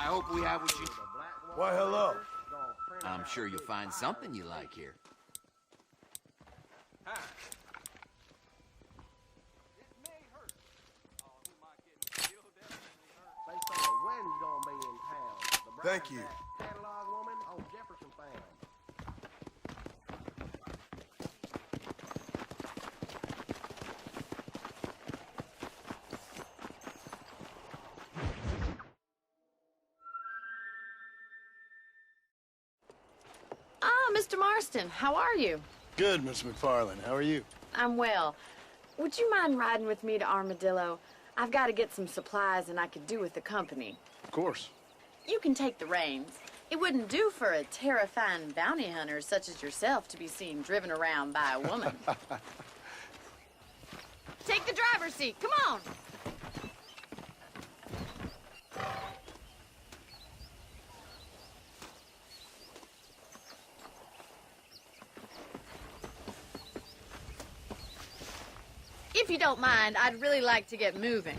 hope we have what you... Why, hello. I'm sure you'll find something you like here. Thank you. Ah, Mr. Marston, how are you? Good, Miss McFarland. How are you? I'm well. Would you mind riding with me to Armadillo? I've got to get some supplies and I could do with the company. Of course. You can take the reins. It wouldn't do for a terrifying bounty hunter such as yourself to be seen driven around by a woman. Take the driver's seat. Come on. If you don't mind, I'd really like to get moving.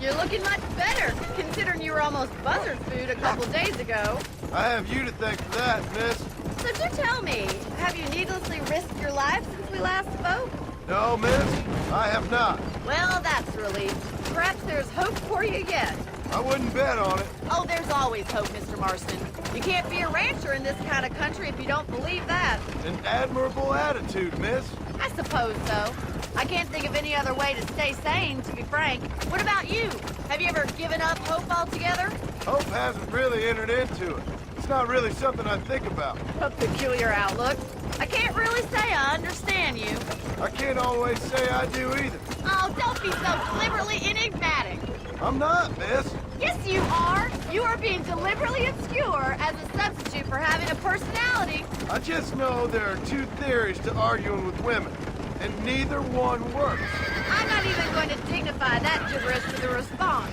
You're looking much better, considering you were almost buzzard food a couple days ago. I have you to thank for that, miss. So do tell me, have you needlessly risked your life since we last spoke? No, miss, I have not. Well, that's a relief. Perhaps there's hope for you yet. I wouldn't bet on it. Oh, there's always hope, Mr. Marston. You can't be a rancher in this kind of country if you don't believe that. An admirable attitude, miss. I suppose so. I can't think of any other way to stay sane, to be frank. What about you? Have you ever given up hope altogether? Hope hasn't really entered into it. It's not really something I think about. A peculiar outlook. I can't really say I understand you. I can't always say I do either. Oh, don't be so deliberately enigmatic. I'm not, miss. Yes, you are. You are being deliberately obscure as a substitute for having a personality. I just know there are two theories to arguing with women, and neither one works. I'm not even going to dignify that gibberish with a response.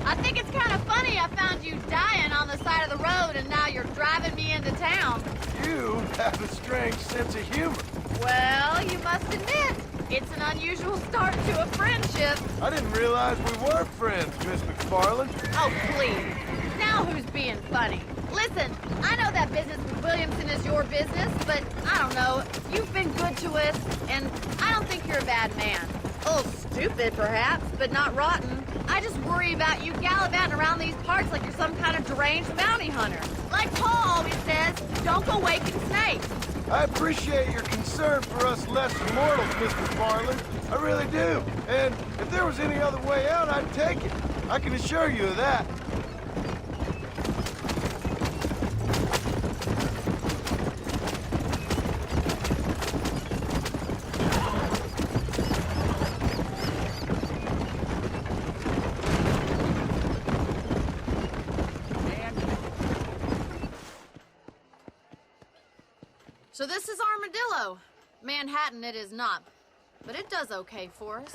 I think it's kind of funny I found you dying on the side of the road and now you're driving me into town. You have a strange sense of humor. Well, you must admit, it's an unusual start to a friendship. I didn't realize we were friends, Miss McFarland. Oh, please. Now who's being funny? Listen, I know that business with Williamson is your business, but I don't know. You've been good to us, and I don't think you're a bad man. A little stupid, perhaps, but not rotten. I just worry about you gallivanting around these parts like you're some kind of deranged bounty hunter. Like Paul always says, don't go waking snakes. I appreciate your concern for us less mortals, Miss McFarland. I really do. And if there was any other way out, I'd take it. I can assure you of that. So this is Armadillo. Manhattan it is not, but it does okay for us.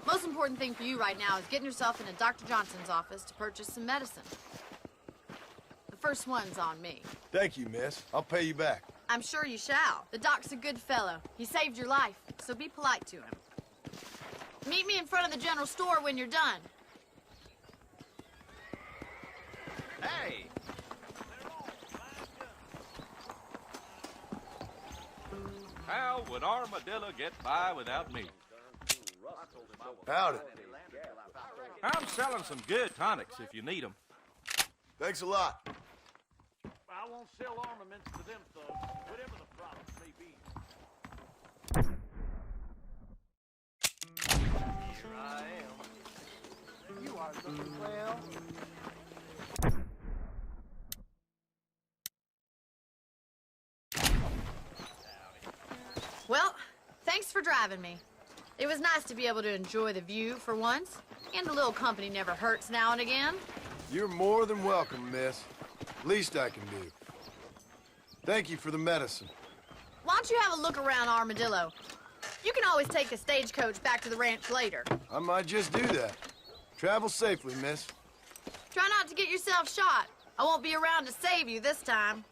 Most important thing for you right now is getting yourself into Dr. Johnson's office to purchase some medicine. The first one's on me. Thank you, miss. I'll pay you back. I'm sure you shall. The doc's a good fellow. He saved your life, so be polite to him. Meet me in front of the general store when you're done. Hey! How would Armadillo get by without me? Howdy. I'm selling some good tonics if you need them. Thanks a lot. I won't sell armaments to them thugs, whatever the problem may be. Here I am. You are looking well. Well, thanks for driving me. It was nice to be able to enjoy the view for once, and a little company never hurts now and again. You're more than welcome, miss. Least I can do. Thank you for the medicine. Why don't you have a look around Armadillo? You can always take a stagecoach back to the ranch later. I might just do that. Travel safely, miss. Try not to get yourself shot. I won't be around to save you this time.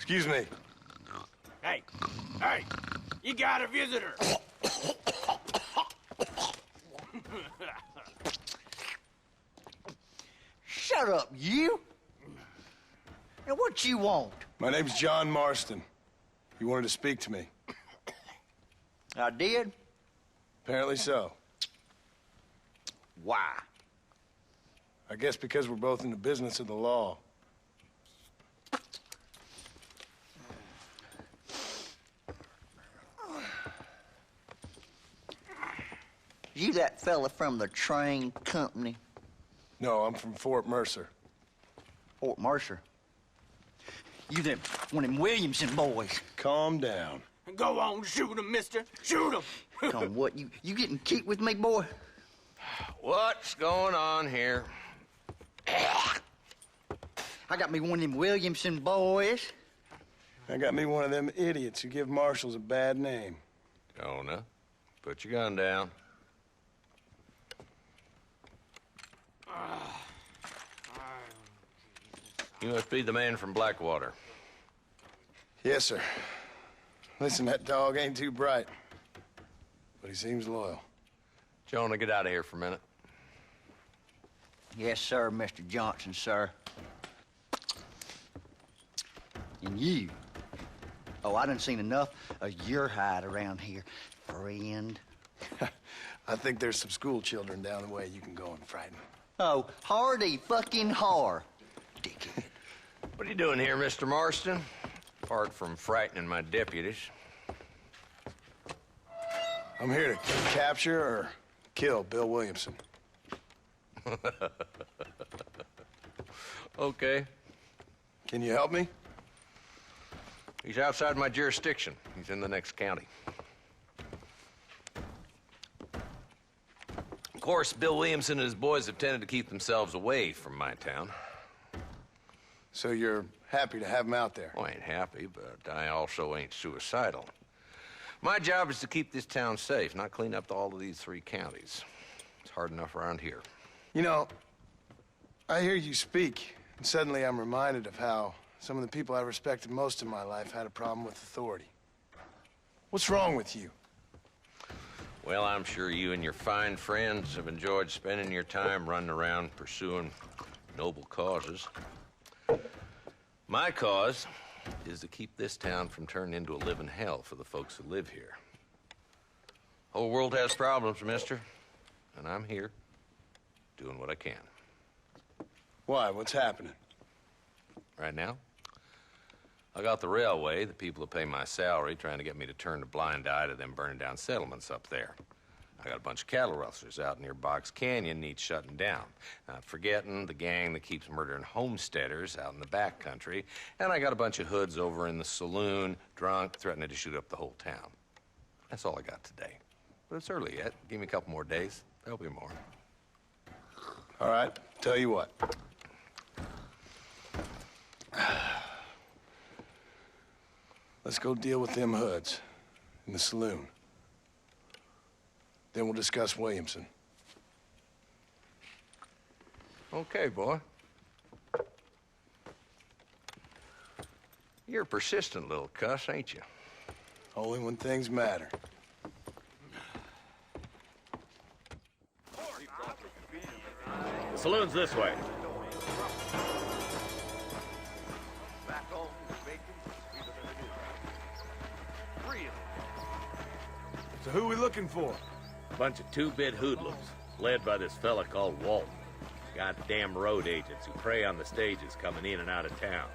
Excuse me. Hey, hey, you got a visitor. Shut up, you! And what you want? My name's John Marston. You wanted to speak to me. I did? Apparently so. Why? I guess because we're both in the business of the law. You that fella from the train company? No, I'm from Fort Mercer. Fort Mercer? You them one of them Williamson boys. Calm down. Go on, shoot him, mister. Shoot him. Come on, what, you getting kicked with me, boy? What's going on here? I got me one of them Williamson boys. I got me one of them idiots who give marshals a bad name. Jonah, put your gun down. You must be the man from Blackwater. Yes, sir. Listen, that dog ain't too bright, but he seems loyal. Jonah, get out of here for a minute. Yes, sir, Mr. Johnson, sir. And you. Oh, I done seen enough of your hide around here, friend. I think there's some school children down the way you can go and frighten. Oh, hardy fucking har. Dickhead. What are you doing here, Mr. Marston? Apart from frightening my deputies. I'm here to capture or kill Bill Williamson. Okay. Can you help me? He's outside my jurisdiction. He's in the next county. Of course, Bill Williamson and his boys have tended to keep themselves away from my town. So you're happy to have him out there? Well, I ain't happy, but I also ain't suicidal. My job is to keep this town safe, not clean up all of these 3 counties. It's hard enough around here. You know, I hear you speak, and suddenly I'm reminded of how some of the people I respected most in my life had a problem with authority. What's wrong with you? Well, I'm sure you and your fine friends have enjoyed spending your time running around pursuing noble causes. My cause is to keep this town from turning into a living hell for the folks who live here. Whole world has problems, mister, and I'm here doing what I can. Why? What's happening? Right now, I got the railway, the people who pay my salary, trying to get me to turn a blind eye to them burning down settlements up there. I got a bunch of cattle rustlers out near Box Canyon needs shutting down. Not forgetting the gang that keeps murdering homesteaders out in the back country. And I got a bunch of hoods over in the saloon, drunk, threatening to shoot up the whole town. That's all I got today. But it's early yet. Give me a couple more days. There'll be more. All right, tell you what. Let's go deal with them hoods in the saloon. Then we'll discuss Williamson. Okay, boy. You're a persistent little cuss, ain't you? Only when things matter. The saloon's this way. Back home, bacon, free of them. Who we looking for? Bunch of two-bit hoodlums, led by this fella called Walton. Goddamn road agents who prey on the stages coming in and out of town.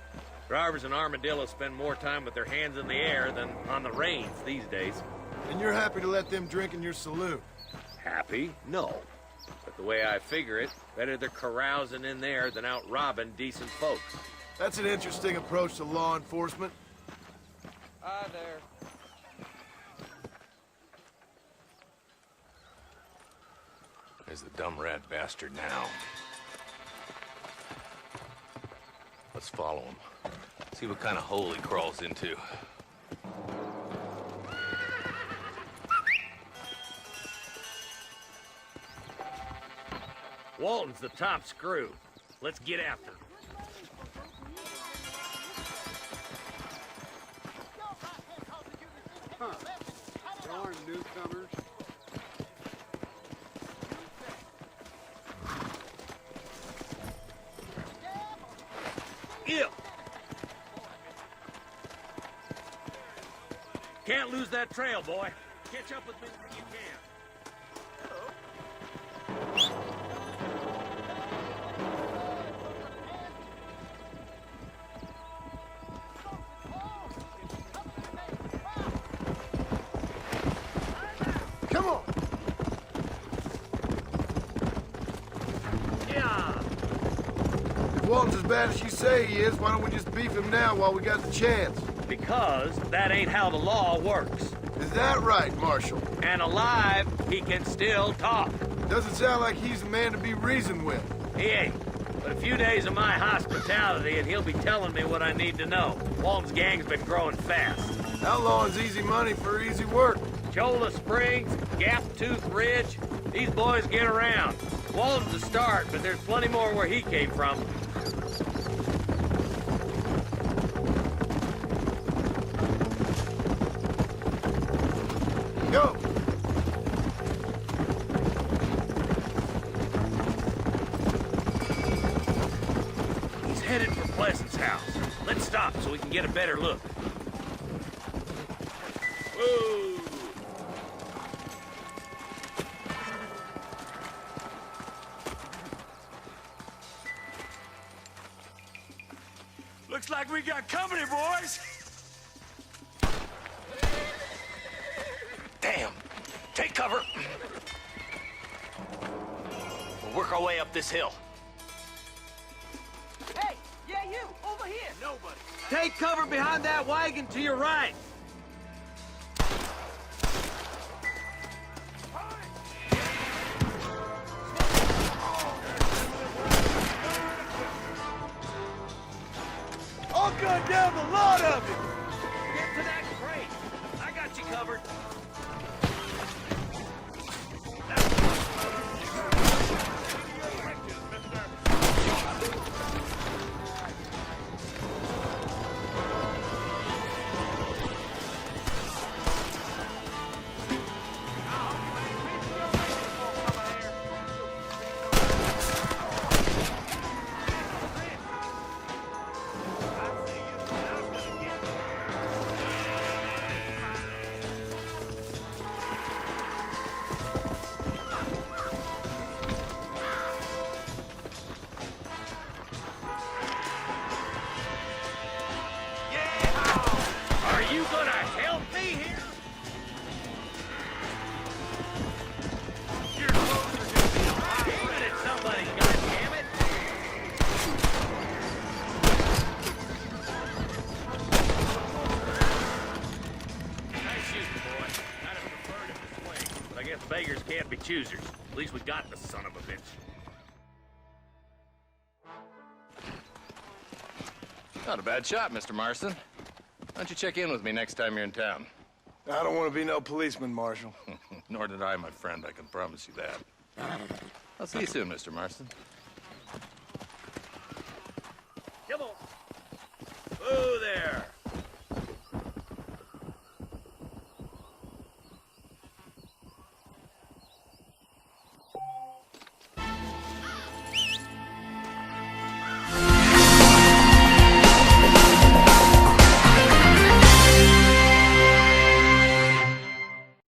Drivers in Armadillo spend more time with their hands in the air than on the reins these days. And you're happy to let them drink in your saloon? Happy? No. But the way I figure it, better they're carousing in there than out robbing decent folks. That's an interesting approach to law enforcement. Hi there. There's the dumb rat bastard now. Let's follow him. See what kind of hole he crawls into. Walton's the top screw. Let's get after him. Darn newcomers. Ew! Can't lose that trail, boy. Catch up with me when you can. Come on! Yeah! If Walton's as bad as you say he is, why don't we just beef him now while we got the chance? Because that ain't how the law works. Is that right, Marshal? And alive, he can still talk. Doesn't sound like he's the man to be reasoned with. He ain't. But a few days of my hospitality and he'll be telling me what I need to know. Walton's gang's been growing fast. Outlawing's easy money for easy work. Cholla Springs, Gap Tooth Ridge, these boys get around. Walton's a start, but there's plenty more where he came from. Go! He's headed for Pleasant's house. Let's stop so we can get a better look. Whoa! Looks like we got company, boys! Damn. Take cover. We'll work our way up this hill. Hey, yeah, you, over here. Nobody. Take cover behind that wagon to your right. I'll gun down the lot of you! Get to that crate. I got you covered. Are you gonna help me here? Your clothes are just aiming at somebody, goddammit! Nice shooting, boy. I'd have preferred him to swing, but I guess beggars can't be choosers. At least we got the son of a bitch. Not a bad shot, Mr. Marston. Why don't you check in with me next time you're in town? I don't want to be no policeman, Marshal. Nor did I, my friend. I can promise you that. I'll see you soon, Mr. Marston.